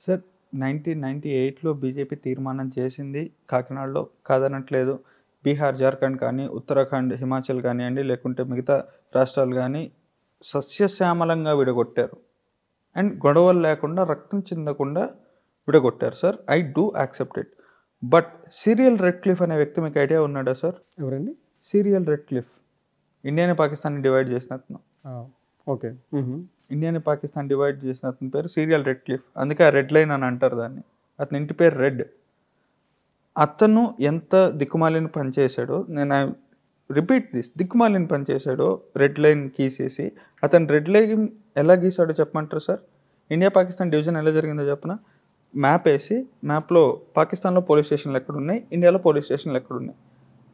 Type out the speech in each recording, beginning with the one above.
Sir 1998లో BJP తీర్మానం చేసింది కాకినాడలో, కాదనట్లేదు. బీహార్, జార్ఖండ్ కానీ, ఉత్తరాఖండ్, హిమాచల్ కానియండి, లేకుంటే మిగతా రాష్ట్రాలు గానీ సస్యశ్యామలంగా విడగొట్టారు. అండ్ గొడవలు లేకుండా, రక్తం చిందకుండా విడగొట్టారు sir. I do accept it. But Cyril Radcliffe అనే వ్యక్తి మీకు ఐడియా ఉన్నాడా సార్? ఎవరండి? Cyril Radcliffe. ఇండియాని, పాకిస్తాన్‌ని డివైడ్ చేసిన అతను. ఓకే. ఇండియాని, పాకిస్తాన్ డివైడ్ చేసిన అతని పేరు సీరియల్ రెడ్‌క్లిఫ్. అందుకే ఆ రెడ్ లైన్ అని అంటారు దాన్ని. అతని ఇంటి పేరు రెడ్. అతను ఎంత దిక్కుమాలిన పని చేశాడో, నేను రిపీట్ దిస్, దిక్కుమాలిన పని చేశాడో రెడ్ లైన్ గీసేసి, అతను రెడ్ లైన్ ఎలా గీసాడో చెప్పమంటారు సార్? ఇండియా పాకిస్తాన్ డివిజన్ ఎలా జరిగిందో చెప్పనా? మ్యాప్ వేసి, మ్యాప్లో పాకిస్తాన్లో పోలీస్ స్టేషన్లు ఎక్కడున్నాయి, ఇండియాలో పోలీస్ స్టేషన్లు ఎక్కడున్నాయి,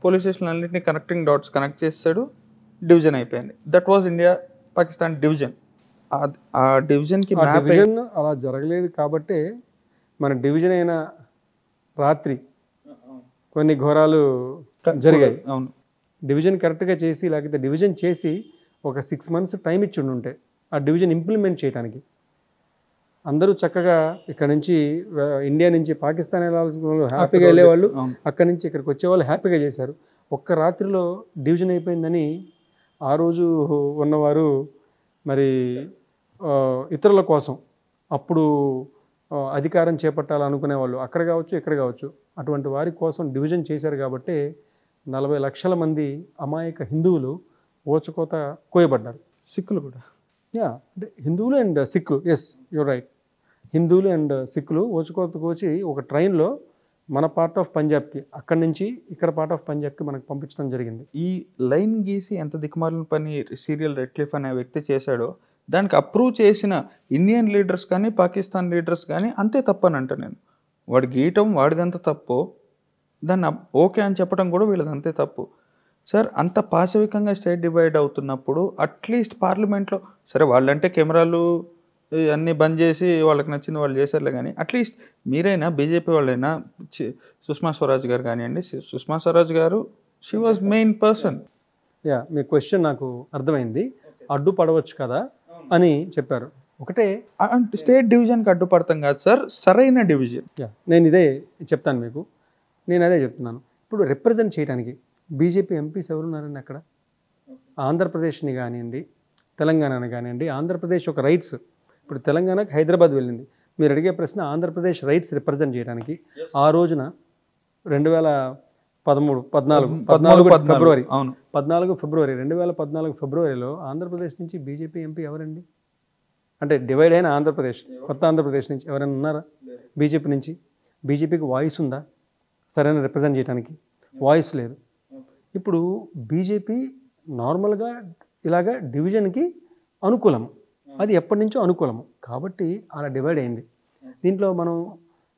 పోలీస్ స్టేషన్లు అన్నింటినీ కనెక్టింగ్ డాట్స్ కనెక్ట్ చేస్తాడు, డివిజన్ అయిపోయింది. That was India Pakistan division. ఆ డివిజన్కి డివిజన్ అలా జరగలేదు కాబట్టే మన డివిజన్ అయిన రాత్రి కొన్ని ఘోరాలు జరిగాయి. అవును. డివిజన్ కరెక్ట్గా చేసి, లేకపోతే డివిజన్ చేసి ఒక 6 months టైం ఇచ్చి ఉంటే ఆ డివిజన్ ఇంప్లిమెంట్ చేయడానికి, అందరూ చక్కగా ఇక్కడ నుంచి ఇండియా నుంచి పాకిస్తాన్ వెళ్ళాల్సిన వాళ్ళు హ్యాపీగా వెళ్ళేవాళ్ళు, అక్కడి నుంచి ఇక్కడికి వచ్చేవాళ్ళు హ్యాపీగా చేశారు. ఒక్క రాత్రిలో డివిజన్ అయిపోయిందని ఆ రోజు ఉన్నవారు మరి ఇతరుల కోసం అప్పుడు అధికారం చేపట్టాలనుకునే వాళ్ళు అక్కడ కావచ్చు, ఇక్కడ కావచ్చు, అటువంటి వారి కోసం డివిజన్ చేశారు. కాబట్టి 40 లక్షల మంది అమాయక హిందువులు ఓచుకోత కోయబడ్డారు. సిక్కులు కూడా, అంటే హిందువులు అండ్ సిక్కులు, ఎస్ యూర్ రైట్, హిందువులు అండ్ సిక్కులు ఓచుకోత కోచి ఒక ట్రైన్లో మన పార్ట్ ఆఫ్ పంజాబ్కి, అక్కడి నుంచి ఇక్కడ పార్ట్ ఆఫ్ పంజాబ్కి మనకు పంపించడం జరిగింది. ఈ లైన్ గీసి ఎంత దిక్కుమాలిన పని సీరియల్ రెడ్‌క్లిఫ్ అనే వ్యక్తి చేశాడో, దానికి అప్రూవ్ చేసిన ఇండియన్ లీడర్స్ కానీ, పాకిస్తాన్ లీడర్స్ కానీ అంతే తప్పనంట నేను. వాడు గీయటం వాడిదంత తప్పు, దాన్ని ఓకే అని చెప్పడం కూడా వీళ్ళది అంతే తప్పు. సార్, అంత పాశవికంగా స్టేట్ డివైడ్ అవుతున్నప్పుడు అట్లీస్ట్ పార్లమెంట్లో, సరే వాళ్ళంటే కెమెరాలు అన్నీ బంద్ చేసి వాళ్ళకి నచ్చింది వాళ్ళు చేశారులే, కానీ అట్లీస్ట్ మీరైనా, బీజేపీ వాళ్ళైనా, సుష్మా స్వరాజ్ గారు కానివ్వండి, సుష్మా స్వరాజ్ గారు she was main person. Me question నాకు అర్థమైంది. అడ్డుపడవచ్చు కదా అని చెప్పారు. ఒకటే స్టేట్ డివిజన్కి అడ్డుపడతాం కాదు సార్, సరైన డివిజన్. నేను ఇదే చెప్తాను మీకు, నేను అదే చెప్తున్నాను. ఇప్పుడు రిప్రజెంట్ చేయడానికి బీజేపీ ఎంపీస్ ఎవరున్నారండి అక్కడ? ఆంధ్రప్రదేశ్ని కానివ్వండి, తెలంగాణని కానివ్వండి. ఆంధ్రప్రదేశ్ ఒక రైట్స్, ఇప్పుడు తెలంగాణకి హైదరాబాద్ వెళ్ళింది. మీరు అడిగే ప్రశ్న ఆంధ్రప్రదేశ్ రైట్స్ రిప్రజెంట్ చేయడానికి ఆ రోజున 2014 ఫిబ్రవరిలో ఆంధ్రప్రదేశ్ నుంచి బీజేపీ ఎంపీ ఎవరండి? అంటే డివైడ్ అయిన ఆంధ్రప్రదేశ్, కొత్త ఆంధ్రప్రదేశ్ నుంచి ఎవరైనా ఉన్నారా బీజేపీ నుంచి? బీజేపీకి వాయిస్ ఉందా సరైన రిప్రజెంట్ చేయడానికి? వాయిస్ లేదు. ఇప్పుడు బీజేపీ నార్మల్గా ఇలాగా డివిజన్కి అనుకూలము, అది ఎప్పటి నుంచో అనుకూలము కాబట్టి అలా డివైడ్ అయింది. దీంట్లో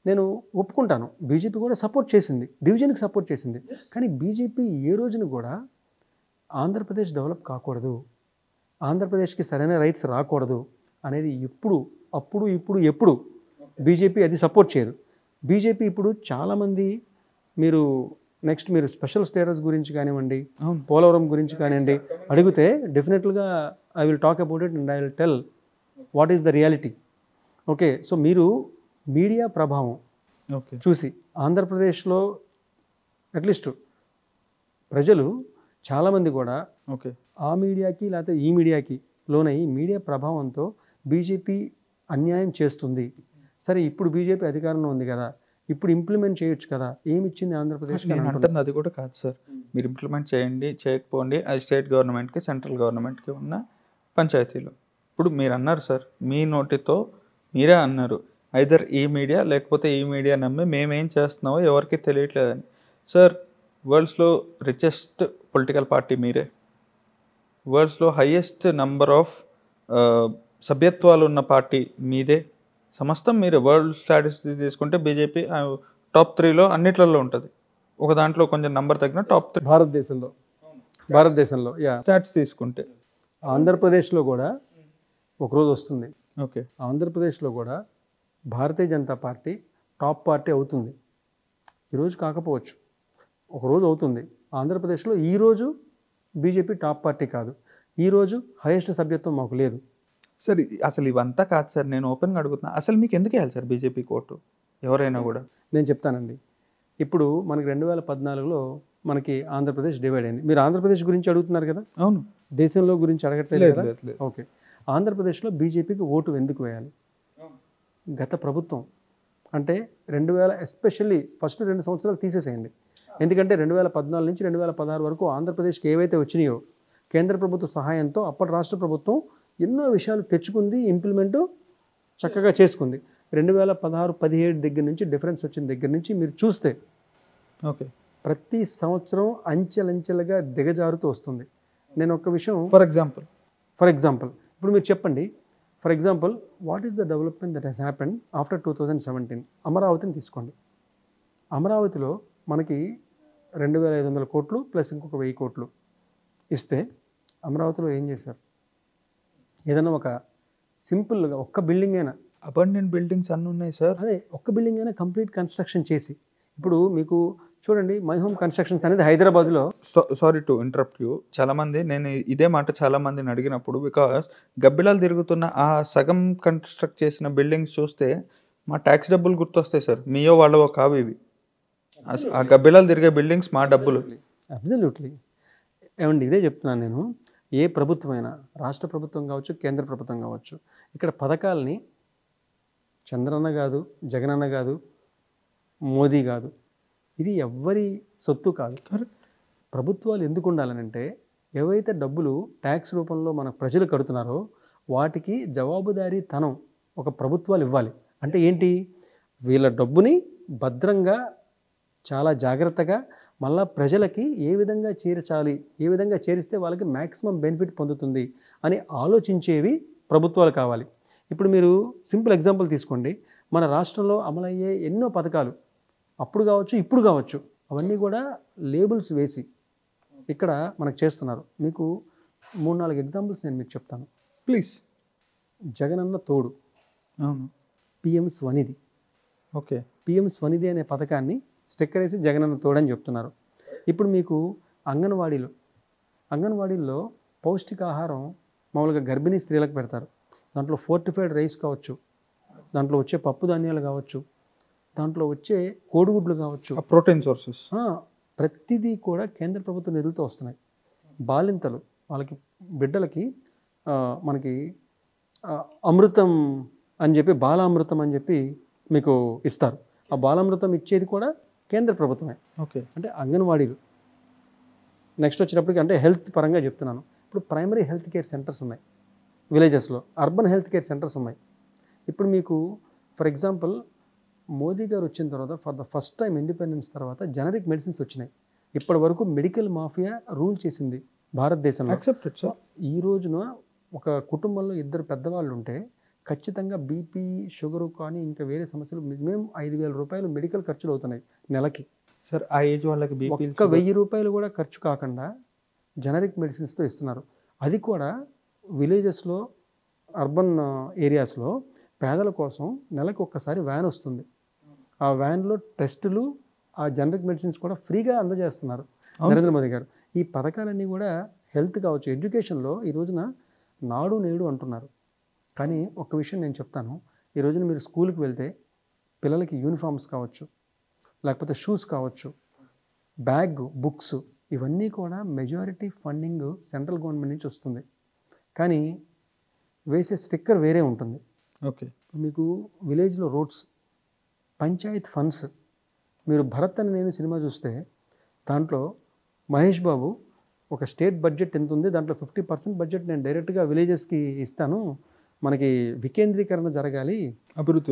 నేను ఒప్పుకుంటాను, బీజేపీ కూడా సపోర్ట్ చేసింది, డివిజన్కి సపోర్ట్ చేసింది. కానీ బీజేపీ ఏ రోజున కూడా ఆంధ్రప్రదేశ్ డెవలప్ కాకూడదు, ఆంధ్రప్రదేశ్కి సరైన రైట్స్ రాకూడదు అనేది ఎప్పుడు బీజేపీ అది సపోర్ట్ చేయదు. బీజేపీ ఇప్పుడు చాలామంది, మీరు స్పెషల్ స్టేటస్ గురించి కానివ్వండి, పోలవరం గురించి కానివ్వండి అడిగితే డెఫినెట్గా I will talk about it and I will tell what is the reality. Okay, so మీరు మీడియా ప్రభావం చూసి ఆంధ్రప్రదేశ్లో అట్లీస్ట్ ప్రజలు చాలామంది కూడా ఆ మీడియాకి లేకపోతే ఈ మీడియాకి లోనయ్యి మీడియా ప్రభావంతో బీజేపీ అన్యాయం చేస్తుంది. సరే, ఇప్పుడు బీజేపీ అధికారంలో ఉంది కదా, ఇప్పుడు ఇంప్లిమెంట్ చేయొచ్చు కదా, ఏమి ఇచ్చింది ఆంధ్రప్రదేశ్? అది కూడా కాదు సార్, మీరు ఇంప్లిమెంట్ చేయండి చేయకపోండి, అది స్టేట్ గవర్నమెంట్కి సెంట్రల్ గవర్నమెంట్కి ఉన్న పంచాయతీలు. ఇప్పుడు మీరు అన్నారు సార్, మీ నోటితో మీరే అన్నారు, ఐదర్ ఈ మీడియా లేకపోతే ఈ మీడియా నమ్మి మేమేం చేస్తున్నామో ఎవరికి తెలియట్లేదని. సార్, వరల్డ్స్లో రిచెస్ట్ పొలిటికల్ పార్టీ మీరే, వరల్డ్స్లో హయ్యెస్ట్ నంబర్ ఆఫ్ సభ్యత్వాలు ఉన్న పార్టీ మీదే, సమస్తం మీరే. వరల్డ్ స్టాటిస్టిక్స్ తీసుకుంటే బీజేపీ టాప్ 3లో అన్నిట్లలో ఉంటుంది. ఒక దాంట్లో కొంచెం నంబర్ తగ్గిన టాప్ 3 భారతదేశంలో స్టాట్స్ తీసుకుంటే. ఆంధ్రప్రదేశ్లో కూడా ఒకరోజు వస్తుంది. ఓకే, ఆంధ్రప్రదేశ్లో కూడా Bharatiya Janata party top party అవుతుంది. ఈరోజు కాకపోవచ్చు, ఒకరోజు అవుతుంది. ఆంధ్రప్రదేశ్లో ఈరోజు బీజేపీ టాప్ పార్టీ కాదు, ఈరోజు హైయెస్ట్ సభ్యత్వం మాకు లేదు. సార్ అసలు ఇవంతా కాదు సార్, నేను ఓపెన్గా అడుగుతున్నా, అసలు మీకు ఎందుకు వేయాలి సార్ బీజేపీకి ఓటు ఎవరైనా కూడా? నేను చెప్తానండి. ఇప్పుడు మనకి 2014లో మనకి ఆంధ్రప్రదేశ్ డివైడ్ అయింది. మీరు ఆంధ్రప్రదేశ్ గురించి అడుగుతున్నారు కదా, అవును. దేశంలో గురించి అడగట్లేదు కదా. లేదు. ఓకే, ఆంధ్రప్రదేశ్లో బీజేపీకి ఓటు ఎందుకు వేయాలి? గత ప్రభుత్వం అంటే 2000 ఎస్పెషల్లీ ఫస్ట్ 2 సంవత్సరాలు తీసేసేయండి. ఎందుకంటే 2014 నుంచి 2016 వరకు ఆంధ్రప్రదేశ్కి ఏవైతే వచ్చినాయో కేంద్ర ప్రభుత్వ సహాయంతో అప్పటి రాష్ట్ర ప్రభుత్వం ఎన్నో విషయాలు తెచ్చుకుంది, ఇంప్లిమెంట్ చక్కగా చేసుకుంది. 2016-17 దగ్గర నుంచి డిఫరెన్స్ వచ్చిన దగ్గర నుంచి మీరు చూస్తే ఓకే, ప్రతి సంవత్సరం అంచెలంచెలుగా దిగజారుతూ వస్తుంది. నేను ఒక విషయం ఫర్ ఎగ్జాంపుల్ ఇప్పుడు మీరు చెప్పండి. For example, what is the development that has happened after 2017? అమరావతిని తీసుకోండి. అమరావతిలో మనకి 2500 కోట్లు ప్లస్ ఇంకొక 1000 కోట్లు ఇస్తే అమరావతిలో ఏం చేశారు? ఏదైనా ఒక సింపుల్గా ఒక్క బిల్డింగ్ అయినా, అబండెంట్ బిల్డింగ్స్ అన్నీ ఉన్నాయి సార్. అదే ఒక్క బిల్డింగ్ అయినా కంప్లీట్ కన్స్ట్రక్షన్ చేసి, ఇప్పుడు మీకు చూడండి, మై హోమ్ కన్స్ట్రక్షన్స్ అనేది హైదరాబాద్లో. సారీ టు ఇంటరప్ట్ యూ, చాలామంది నేను ఇదే మాట చాలామందిని అడిగినప్పుడు, బికాస్ గబ్బిలాలు తిరుగుతున్న ఆ సగం కన్స్ట్రక్ట్ చేసిన బిల్డింగ్స్ చూస్తే మా ట్యాక్స్ డబ్బులు గుర్తొస్తాయి సార్. మీయో వాళ్ళవో కావు ఇవి. ఆ గబ్బిలాలు తిరిగే బిల్డింగ్స్ మా డబ్బులు. అబ్సల్యూట్లీ. ఏమండి, ఇదే చెప్తున్నాను నేను. ఏ ప్రభుత్వమైనా, రాష్ట్ర ప్రభుత్వం కావచ్చు, కేంద్ర ప్రభుత్వం కావచ్చు, ఇక్కడ పథకాలని చంద్రన్న కాదు, జగనన్న కాదు, మోదీ కాదు, ఇది ఎవ్వరి సొత్తు కాదు. ప్రభుత్వాలు ఎందుకు ఉండాలనంటే, ఏవైతే డబ్బులు ట్యాక్స్ రూపంలో మన ప్రజలు కడుతున్నారో వాటికి జవాబుదారీతనం ఒక ప్రభుత్వాలు ఇవ్వాలి. అంటే ఏంటి? వీళ్ళ డబ్బుని భద్రంగా చాలా జాగ్రత్తగా మళ్ళా ప్రజలకి ఏ విధంగా చేర్చాలి, ఏ విధంగా చేరిస్తే వాళ్ళకి మ్యాక్సిమం బెనిఫిట్ పొందుతుంది అని ఆలోచించేవి ప్రభుత్వాలు కావాలి. ఇప్పుడు మీరు సింపుల్ ఎగ్జాంపుల్ తీసుకోండి. మన రాష్ట్రంలో అమలయ్యే ఎన్నో పథకాలు అప్పుడు కావచ్చు, ఇప్పుడు కావచ్చు, అవన్నీ కూడా లేబుల్స్ వేసి ఇక్కడ మనకు చేస్తున్నారు. మీకు 3-4 ఎగ్జాంపుల్స్ నేను మీకు చెప్తాను ప్లీజ్. జగనన్న తోడు, అవును, PM Svanidhi. Okay, PM Svanidhi అనే పథకాన్ని స్టిక్కర్ వేసి జగనన్న తోడు అని చెప్తున్నారు. ఇప్పుడు మీకు అంగన్వాడీల్లో పౌష్టికాహారం మామూలుగా గర్భిణీ స్త్రీలకు పెడతారు. దాంట్లో ఫోర్టిఫైడ్ రైస్ కావచ్చు, దాంట్లో వచ్చే పప్పు ధాన్యాలు కావచ్చు, దాంట్లో వచ్చే కోడిగుడ్లు కావచ్చు, ప్రోటీన్ సోర్సెస్, ప్రతిదీ కూడా కేంద్ర ప్రభుత్వ నిధులతో వస్తున్నాయి. బాలింతలు వాళ్ళకి బిడ్డలకి మనకి అమృతం అని చెప్పి, బాలామృతం అని చెప్పి మీకు ఇస్తారు. ఆ బాలామృతం ఇచ్చేది కూడా కేంద్ర ప్రభుత్వమే. ఓకే, అంటే అంగన్వాడీలు. నెక్స్ట్ వచ్చేటప్పటికి అంటే హెల్త్ పరంగా చెప్తున్నాను. ఇప్పుడు ప్రైమరీ హెల్త్ కేర్ సెంటర్స్ ఉన్నాయి విలేజెస్లో, అర్బన్ హెల్త్ కేర్ సెంటర్స్ ఉన్నాయి. ఇప్పుడు మీకు ఫర్ ఎగ్జాంపుల్, మోదీ గారు వచ్చిన తర్వాత for the first time independence తర్వాత జనరిక్ మెడిసిన్స్ వచ్చినాయి. ఇప్పటి వరకు మెడికల్ మాఫియా రూల్ చేసింది భారతదేశంలో. Accepted sir. ఈ రోజున ఒక కుటుంబంలో 2 పెద్దవాళ్ళు ఉంటే ఖచ్చితంగా బీపీ, షుగరు కానీ ఇంకా వేరే సమస్యలు మినిమం 5,000 రూపాయలు మెడికల్ ఖర్చులు అవుతున్నాయి నెలకి. సార్ ఆ ఏజ్ వాళ్ళకి బీపీ ఒక్క 1,000 రూపాయలు కూడా ఖర్చు కాకుండా జనరిక్ మెడిసిన్స్తో ఇస్తున్నారు. అది కూడా విలేజెస్లో, అర్బన్ ఏరియాస్లో పేదల కోసం నెలకు ఒక్కసారి వ్యాన్ వస్తుంది. ఆ వ్యాన్లో టెస్టులు, ఆ జనరిక్ మెడిసిన్స్ కూడా ఫ్రీగా అందజేస్తున్నారు నరేంద్ర మోదీ గారు. ఈ పథకాలన్నీ కూడా హెల్త్ కావచ్చు, ఎడ్యుకేషన్లో ఈ రోజున నాడు నేడు అంటున్నారు. కానీ ఒక విషయం నేను చెప్తాను. ఈ రోజున మీరు స్కూల్కి వెళ్తే పిల్లలకి యూనిఫామ్స్ కావచ్చు, లేకపోతే షూస్ కావచ్చు, బ్యాగ్, బుక్స్, ఇవన్నీ కూడా మెజారిటీ ఫండింగ్ సెంట్రల్ గవర్నమెంట్ నుంచి వస్తుంది. కానీ వేసే స్టిక్కర్ వేరే ఉంటుంది. ఓకే, మీకు విలేజ్లో రోడ్స్, పంచాయత్ ఫండ్స్. మీరు భరత్ అని నేను సినిమా చూస్తే దాంట్లో మహేష్ బాబు ఒక స్టేట్ బడ్జెట్ ఎంత ఉంది, దాంట్లో 50% బడ్జెట్ నేను డైరెక్ట్గా విలేజెస్కి ఇస్తాను, మనకి వికేంద్రీకరణ జరగాలి, అభివృద్ధి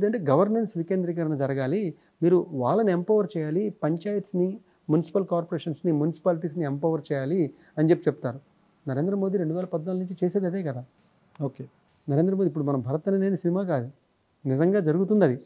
అంటే గవర్నెన్స్ వికేంద్రీకరణ జరగాలి, మీరు వాళ్ళని ఎంపవర్ చేయాలి, పంచాయత్స్ని, మున్సిపల్ కార్పొరేషన్స్ని, మున్సిపాలిటీస్ని ఎంపవర్ చేయాలి అని చెప్తారు. నరేంద్ర మోదీ 2014 నుంచి చేసేది అదే కదా. ఓకే, నరేంద్ర మోదీ ఇప్పుడు మనం భరత్ అని నేను సినిమా కాదు, నిజంగా జరుగుతుంది అది.